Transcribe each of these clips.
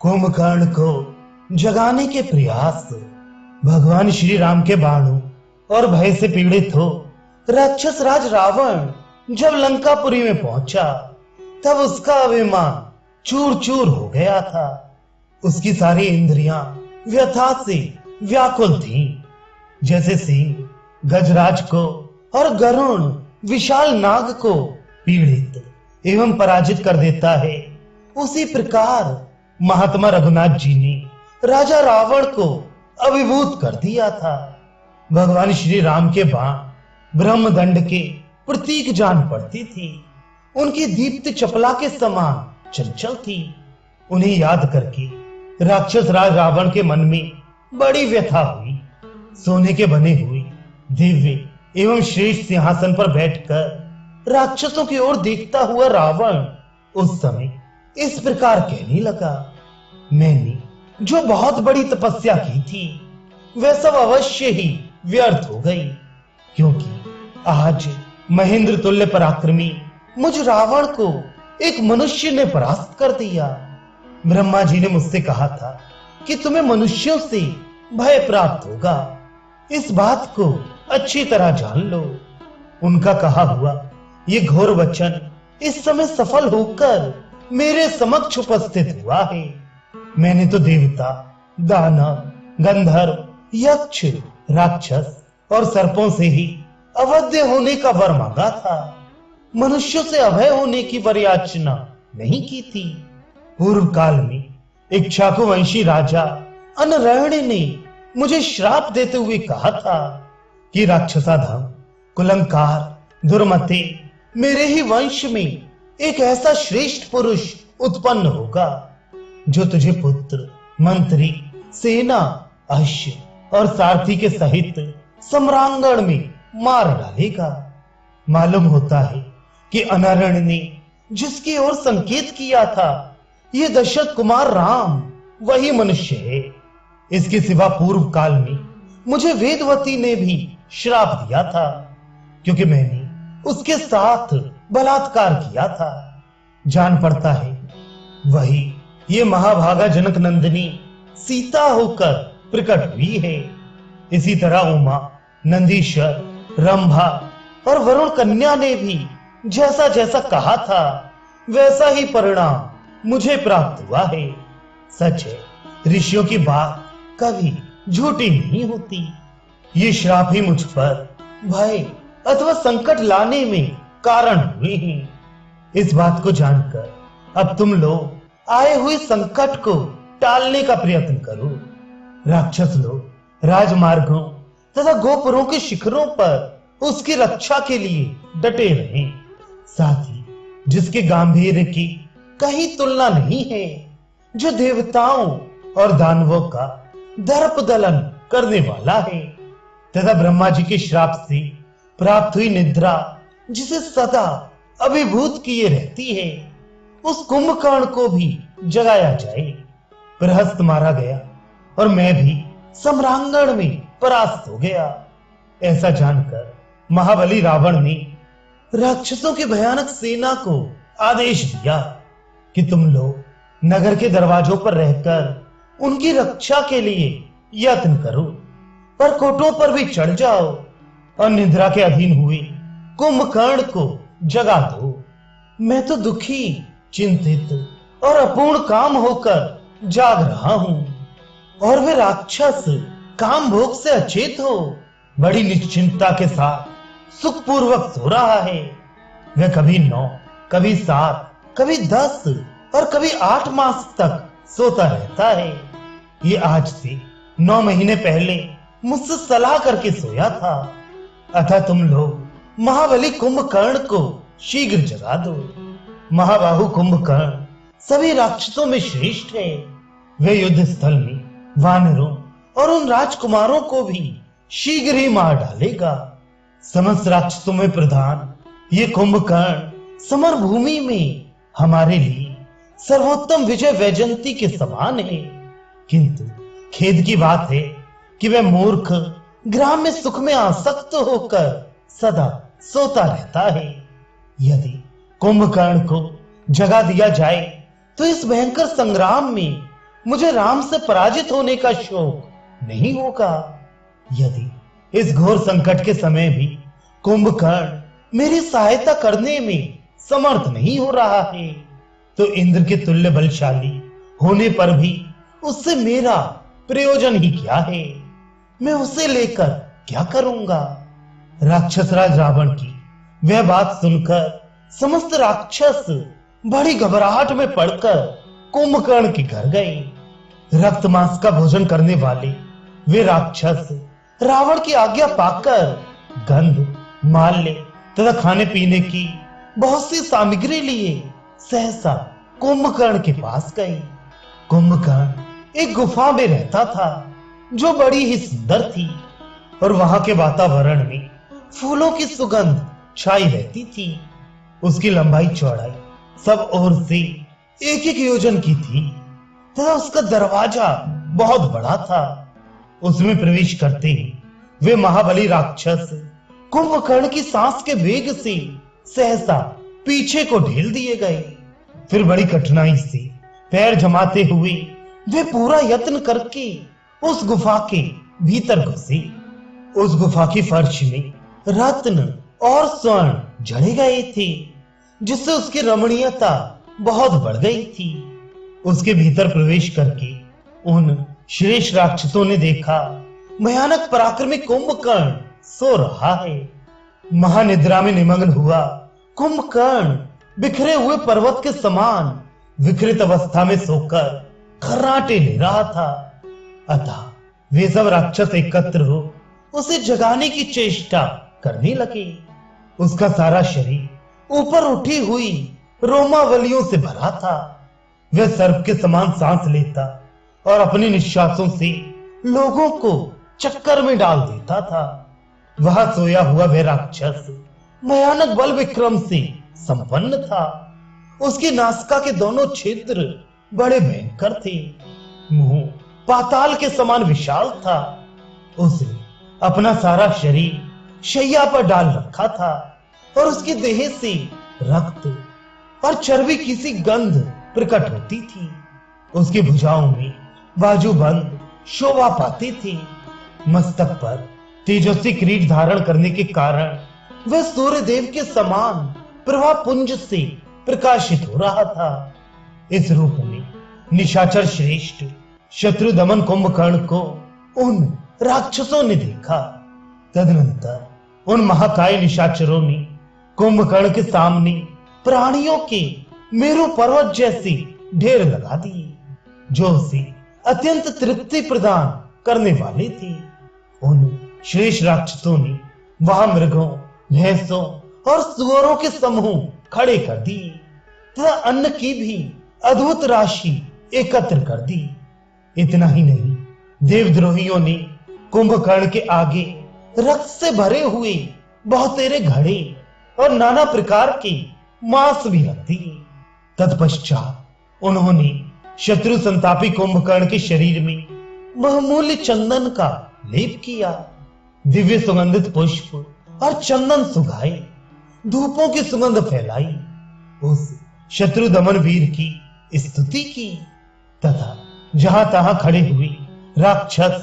कुंभकर्ण को जगाने के प्रयास भगवान श्री राम के बाणों और भय से पीड़ित हो राक्षस राज रावण जब लंकापुरी में पहुंचा तब उसका अभिमान चूर चूर हो गया था। उसकी सारी इंद्रियां व्यथा से व्याकुल थीं। जैसे सिंह गजराज को और गरुण विशाल नाग को पीड़ित एवं पराजित कर देता है, उसी प्रकार महात्मा रघुनाथ जी ने राजा रावण को अभिभूत कर दिया था। भगवान श्री राम के बाण ब्रह्मदंड के प्रतीक जान पड़ती थी। उनकी दीप्त चपला के समान चंचल थी। उन्हें याद करके राक्षस राज रावण के मन में बड़ी व्यथा हुई। सोने के बने हुए दिव्य एवं श्रेष्ठ सिंहासन पर बैठकर राक्षसों की ओर देखता हुआ रावण उस समय इस प्रकार कहने लगा, मैंने जो बहुत बड़ी तपस्या की थी वह सब अवश्य ही व्यर्थ हो गई, क्योंकि आज महेंद्र तुल्य पराक्रमी मुझ रावण को एक मनुष्य ने परास्त कर दिया। ब्रह्मा जी ने मुझसे कहा था कि तुम्हें मनुष्यों से भय प्राप्त होगा, इस बात को अच्छी तरह जान लो। उनका कहा हुआ ये घोर वचन इस समय सफल होकर मेरे समक्ष उपस्थित हुआ है। मैंने तो देवता, दानव, गंधर्व, यक्ष, राक्षस और सर्पों से ही अवध्य होने का वर मांगा था। मनुष्यों से अभय होने की वरयाचना नहीं की थी। पूर्व काल में इक्ष्वाकु वंशी राजा अनरण्य ने मुझे श्राप देते हुए कहा था कि राक्षसाधम, कुलंकार, दुर्मते मेरे ही वंश में एक ऐसा श्रेष्ठ पुरुष उत्पन्न होगा जो तुझे पुत्र, मंत्री, सेना, अश्व और सारथी के सहित सम्रांगण में मार डालेगा। मालूम होता है कि अनरण्य ने जिसकी ओर संकेत किया था ये दशरथ कुमार राम वही मनुष्य है। इसके सिवा पूर्व काल में मुझे वेदवती ने भी श्राप दिया था, क्योंकि मैंने उसके साथ बलात्कार किया था। जान पड़ता है वही ये महाभागा जनक नंदिनी सीता होकर प्रकट हुई है। इसी तरह उमा, नंदीश्वर, रंभा और वरुण कन्या ने भी जैसा जैसा कहा था वैसा ही परिणाम मुझे प्राप्त हुआ है। सच है, ऋषियों की बात कभी झूठी नहीं होती। ये श्राप ही मुझ पर भय अथवा संकट लाने में कारण हुए हैं। इस बात को जानकर अब तुम लोग आए हुए संकट को टालने का प्रयत्न करो। राक्षस लोग राजमार्गों तथा गोपुरों के शिखरों पर उसकी रक्षा के लिए डटे रहे। साथ ही जिसके गांभीर्य की कहीं तुलना नहीं है, जो देवताओं और दानवों का दर्प दलन करने वाला है, तथा ब्रह्मा जी के श्राप से प्राप्त हुई निद्रा जिसे सदा अभिभूत किए रहती है, उस कुंभकर्ण को भी जगाया जाए। प्रहस्त मारा गया और मैं भी सम्रांगण में परास्त हो गया। ऐसा जानकर महाबली रावण ने राक्षसों की भयानक सेना को आदेश दिया कि तुम लोग नगर के दरवाजों पर रहकर उनकी रक्षा के लिए यत्न करो, पर कोटों पर भी चढ़ जाओ और निद्रा के अधीन हुए कुंभकर्ण को जगा दो। मैं तो दुखी, चिंतित और अपूर्ण काम होकर जाग रहा हूं, और वे राक्षस काम भोग से अचेत हो बड़ी निश्चिंतता के साथ सुखपूर्वक सो रहा है। वह कभी 9, कभी 7, कभी 10 और कभी 8 मास तक सोता रहता है। ये आज से 9 महीने पहले मुझसे सलाह करके सोया था। अतः तुम लोग महाबली कुंभकर्ण को शीघ्र जगा दो। महाबाहु कुंभकर्ण सभी राक्षसों में श्रेष्ठ है। वे युद्ध स्थल में वानरों और उन राजकुमारों को भी शीघ्र ही मार डालेगा। समस्त राक्षसों में प्रधान ये कुंभकर्ण समर भूमि में हमारे लिए सर्वोत्तम विजय वैजयंती के समान है। किंतु खेद की बात है कि वह मूर्ख ग्राम में सुख में आसक्त होकर सदा सोता रहता है। यदि कुंभकर्ण को जगा दिया जाए तो इस भयंकर संग्राम में मुझे राम से पराजित होने का शौक नहीं होगा। यदि इस घोर संकट के समय भी कुंभकर्ण मेरी सहायता करने में समर्थ नहीं हो रहा है, तो इंद्र के तुल्य बलशाली होने पर भी उससे मेरा प्रयोजन ही क्या है? मैं उसे लेकर क्या करूंगा? राक्षसराज रावण की वह बात सुनकर समस्त राक्षस बड़ी घबराहट में पड़कर कुंभकर्ण के घर गए। रक्त मांस का भोजन करने वाले वे राक्षस रावण की आज्ञा पाकर गंध, माल्य तथा खाने पीने की बहुत सी सामग्री लिए सहसा कुंभकर्ण के पास गए। कुंभकर्ण एक गुफा में रहता था जो बड़ी ही सुंदर थी और वहां के वातावरण में फूलों की सुगंध छाई रहती थी। उसकी लंबाई चौड़ाई सब ओर से एक एक योजन की थी तथा उसका दरवाजा बहुत बड़ा था। उसमें प्रवेश करते ही वे महाबली राक्षस कुंभकर्ण की सांस के वेग से सहसा पीछे को ढेल दिए गए। फिर बड़ी कठिनाई से पैर जमाते हुए वे पूरा यत्न करके उस गुफा के भीतर घुसे। उस गुफा की फर्श में रत्न और स्वर्ण जड़े गए थे, जिससे उसकी रमणीयता बहुत बढ़ गई थी। उसके भीतर प्रवेश करके उन श्रेष्ठ राक्षसों ने देखा भयानक पराक्रमी कुंभकर्ण सो रहा है। महानिद्रा में निमग्न हुआ कुंभकर्ण बिखरे हुए पर्वत के समान विकृत अवस्था में सोकर खर्राटे ले रहा था। अतः वे सब राक्षस एकत्र हो उसे जगाने की चेष्टा करने लगे। उसका सारा शरीर ऊपर उठी हुई रोमावलियों से भरा था। वह सर्प के समान सांस लेता और अपने निश्वासों से लोगों को चक्कर में डाल देता था। वह सोया हुआ वह राक्षस भयानक बल विक्रम से संपन्न था। उसकी नासिका के दोनों क्षेत्र बड़े भयंकर थे। मुंह पाताल के समान विशाल था। उसने अपना सारा शरीर शैया पर डाल रखा था और उसकी देह से रक्त और चर्बी की सी गंध प्रकट होती थी। उसकी भुजाओं में बाजूबंद शोभा पाते थे। मस्तक पर तेजस्वी किरीट धारण करने के कारण वह सूर्य देव के समान प्रभा पुंज से प्रकाशित हो रहा था। इस रूप में निशाचर श्रेष्ठ शत्रु दमन कुंभकर्ण को उन राक्षसों ने देखा। तदनंतर उन महाकाय निशाचरों ने कुंभकर्ण के सामने प्राणियों के मेरु पर्वत जैसे ढेर लगा दिए, जो उसे अत्यंत तृप्ति प्रदान करने वाले थे। उन श्रेष्ठ राक्षसों ने वहां मृगों, भैंसों और सुअरों के समूह खड़े कर दिए तथा अन्न की भी अद्भुत राशि एकत्र कर दी। इतना ही नहीं, देवद्रोहियों ने कुंभकर्ण के आगे रक्त से भरे हुए बहुतेरे घड़े और नाना प्रकार के मांस भी रख दिए। तत्पश्चात उन्होंने शत्रु संतापी कुंभकर्ण के शरीर में बहुमूल्य चंदन का लेप किया। दिव्य सुगंधित पुष्प और चंदन सुघाए, धूपों की सुगंध फैलाई, उस शत्रु दमन वीर की स्तुति की तथा जहां तहां खड़े हुए राक्षस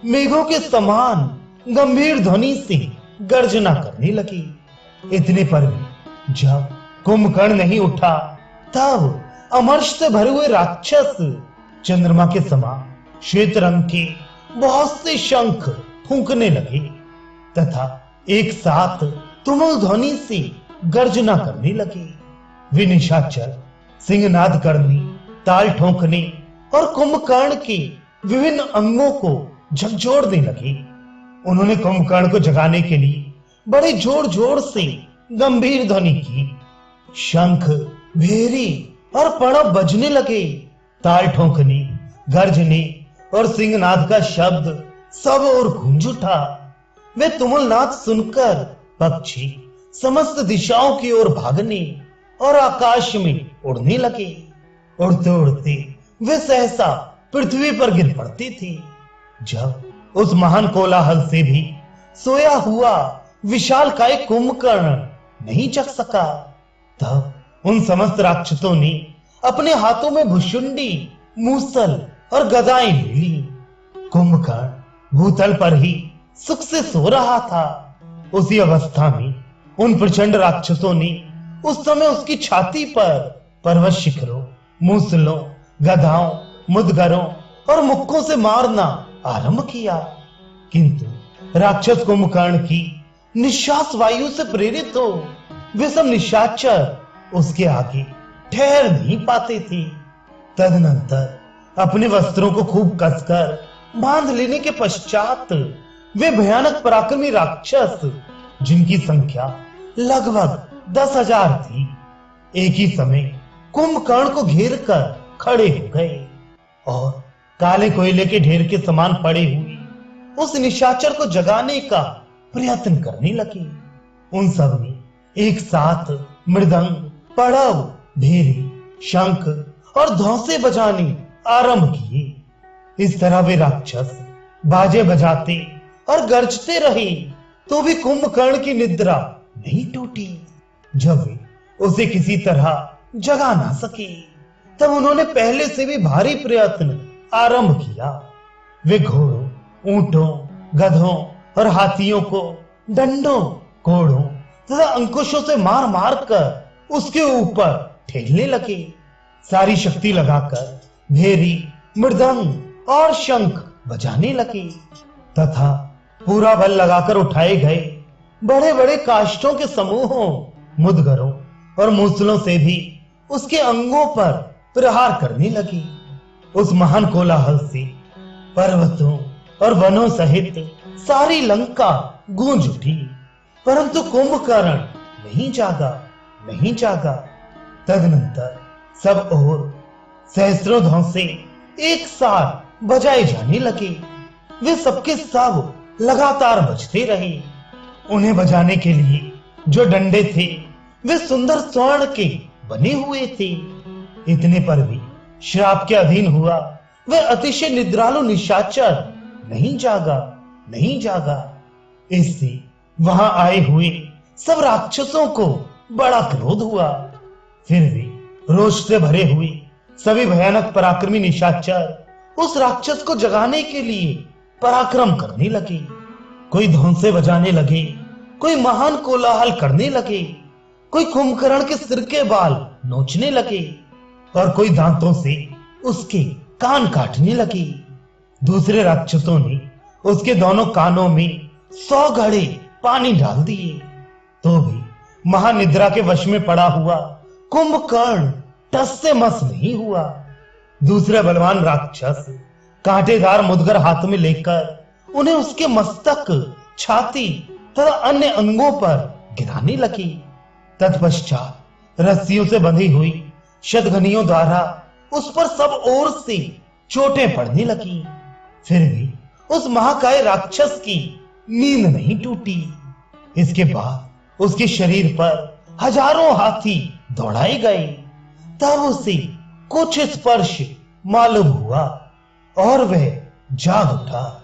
मेघों के समान गंभीर ध्वनि से गर्जना करने लगे। इतने पर भी जब कुंभकर्ण नहीं उठा, तब अमर्ष से भरे हुए राक्षस चंद्रमा के समान श्वेत रंग के बहुत से शंख फूंकने लगे तथा एक साथ तुमुल ध्वनि से गर्जना करने लगे। वे निशाचर सिंहनाद करने, ताल ठोंकने और कुंभकर्ण के विभिन्न अंगों को झकझोरने लगे। उन्होंने कुंभकर्ण को जगाने के लिए बड़े जोर जोर से गंभीर ध्वनि की। शंख, भेरी और पणव बजने लगे। ताल ठोंकने, गर्जने और सिंहनाद का शब्द सब ओर गूंज उठा। वे तुमुलनाद सुनकर पक्षी समस्त दिशाओं की ओर भागने और आकाश में उड़ने लगे। उड़ते उड़ते वे सहसा पृथ्वी पर गिर पड़ते थे। जब उस महान कोलाहल से भी सोया हुआ विशालकाय कुंभकर्ण नहीं जग सका, तब उन समस्त राक्षसों ने अपने हाथों में भुशुंडी, मूसल और गदाएं ले ली। कुंभकर्ण भूतल पर ही सुख से सो रहा था। उसी अवस्था में उन प्रचंड राक्षसों ने उस समय उसकी छाती पर पर्वत शिखरों, मूसलों, गधाओं, मुदगरों और मुक्कों से मारना आरंभ किया। किंतु राक्षस कुंभकर्ण की निश्वास वायु से प्रेरित हो वे सब निशाचर उसके आगे ठहर नहीं पाते थे। तदनंतर अपने वस्त्रों को खूब कसकर बांध लेने के पश्चात वे भयानक पराक्रमी राक्षस, जिनकी संख्या लगभग 10,000 थी, एक ही समय कुंभकर्ण को घेर कर खड़े हो गए और काले कोयले के ढेर के समान पड़े हुए उस निशाचर को जगाने का प्रयत्न करने लगे। उन सब ने एक साथ मृदंग, पड़व, भेरी, शंख और धौंसे बजाने आरंभ किए। इस तरह वे राक्षस बाजे बजाते और गरजते रहे तो भी कुंभकर्ण की निद्रा नहीं टूटी। जब वे उसे किसी तरह जगा ना सके तब उन्होंने पहले से भी भारी प्रयत्न आरंभ किया। वे घोड़ों, ऊंटों, गधों और हाथियों को डंडों, कोड़ों तथा अंकुशों से मार मार कर उसके ऊपर ठेलने लगे। सारी शक्ति लगाकर भेरी, मृदंग और शंख बजाने लगे तथा पूरा बल लगाकर उठाए गए बड़े बड़े काष्ठों के समूहों, मुदगरों और मूसलों से भी उसके अंगों पर प्रहार करने लगी। उस महान कोलाहल से पर्वतों और वनों सहित सारी लंका गूंज उठी, परंतु कुंभकर्ण नहीं जागा, नहीं जागा। तदनंतर सब ओर सहस्रों धौंसे एक साथ बजाए जाने लगे। वे सबके सब लगातार बजते रहे। उन्हें बजाने के लिए जो डंडे थे वे सुंदर स्वर्ण के बने हुए थे। इतने पर भी श्राप के अधीन हुआ वह अतिशय निद्रालु निशाचर नहीं जागा, नहीं जागा। इससे वहां आए हुए सब राक्षसों को बड़ा क्रोध हुआ। फिर वे रोष से भरे हुए सभी भयानक पराक्रमी निशाचर उस राक्षस को जगाने के लिए पराक्रम करने लगे। कोई धौंसे बजाने लगे, कोई महान कोलाहल करने लगे, कोई कुंभकर्ण के सिर के बाल नोचने लगे और कोई दांतों से उसके कान काटने लगे। दूसरे राक्षसों ने उसके दोनों कानों में 100 घड़े पानी डाल दिए तो भी महानिद्रा के वश में पड़ा हुआ कुंभकर्ण टस से मस नहीं हुआ। दूसरे बलवान राक्षस कांटेदार मुदगर हाथ में लेकर उन्हें उसके मस्तक, छाती तथा अन्य अंगों पर गिराने लगी। तत्पश्चात रस्सियों से बंधी हुई शतघनियों द्वारा उस पर सब ओर से चोटें पड़ने लगी। फिर भी उस महाकाय राक्षस की नींद नहीं टूटी। इसके बाद उसके शरीर पर हजारों हाथी दौड़ाए गए। तब उसे कुछ स्पर्श मालूम हुआ और वह जाग उठा।